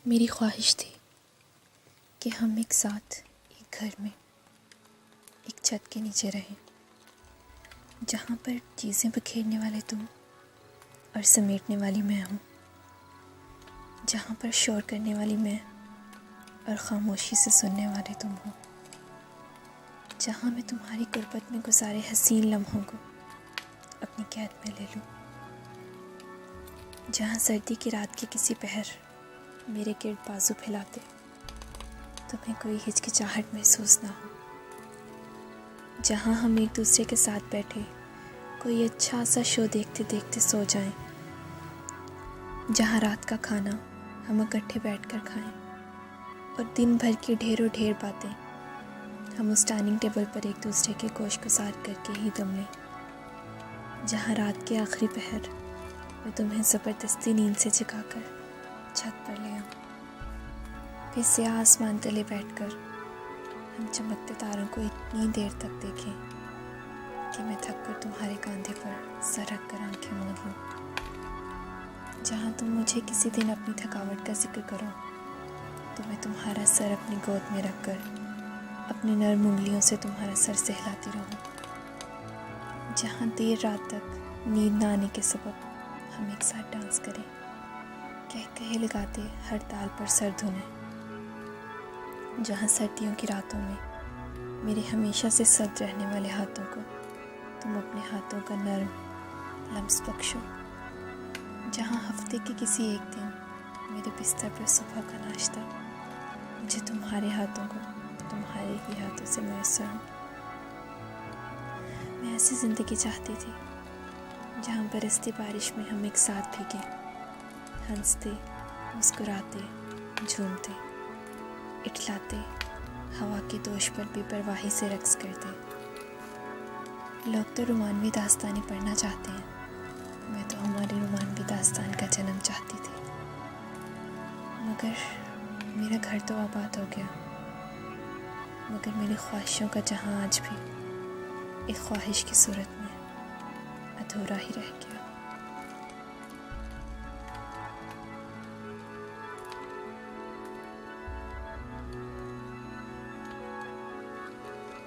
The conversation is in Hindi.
मेरी ख्वाहिश थी कि हम एक साथ एक घर में एक छत के नीचे रहें, जहाँ पर चीज़ें बिखेरने वाले तुम और समेटने वाली मैं हूँ, जहाँ पर शोर करने वाली मैं और खामोशी से सुनने वाले तुम हो, जहाँ मैं तुम्हारी गुर्बत में गुजारे हसीन लम्हों को अपनी कैद में ले लूँ, जहाँ सर्दी की रात के किसी पहर मेरे गिर्द बाजू फैलाते तुम्हें कोई हिचकिचाहट महसूस ना हो, जहाँ हम एक दूसरे के साथ बैठे कोई अच्छा सा शो देखते देखते सो जाएं, जहाँ रात का खाना हम इकट्ठे बैठकर खाएं और दिन भर की ढेरों ढेर बातें हम उस डाइनिंग टेबल पर एक दूसरे के गोश गुजार करके ही दम लें, जहाँ रात के आखिरी पहर मैं तुम्हें ज़बरदस्ती नींद से जगाकर छत पर ले आऊँ, फिर से आसमान तले बैठकर हम चमकते तारों को इतनी देर तक देखें कि मैं थक कर तुम्हारे कंधे पर सर रख कर आंखें मूंद लूँ, जहाँ तुम मुझे किसी दिन अपनी थकावट का जिक्र करो तो मैं तुम्हारा सर अपनी गोद में रखकर अपनी नर्म उंगलियों से तुम्हारा सर सहलाती रहूँ, जहाँ देर रात तक नींद न आने के सबब हम एक साथ डांस करें, कह कहे लगाते हर ताल पर सर धुने, जहाँ सर्दियों की रातों में मेरे हमेशा से सर्द रहने वाले हाथों को तुम अपने हाथों का नर्म लम्स बख्शो, जहाँ हफ्ते के किसी एक दिन मेरे बिस्तर पर सुबह का नाश्ता मुझे तुम्हारे हाथों को तुम्हारे ही हाथों से मैसर हो। मैं ऐसी ज़िंदगी चाहती थी जहाँ बरसती बारिश में हम एक साथ भीगे, हंसते मुस्कुराते झूमते इठलाते हवा के दोष पर बेपरवाही से रक्स करते। लोग तो रोमानवी दास्तानें पढ़ना चाहते हैं, मैं तो हमारी रोमानवी दास्तान का जन्म चाहती थी, मगर मेरा घर तो आबाद हो गया, मगर मेरी ख्वाहिशों का जहां आज भी एक ख्वाहिश की सूरत में अधूरा ही रह गया।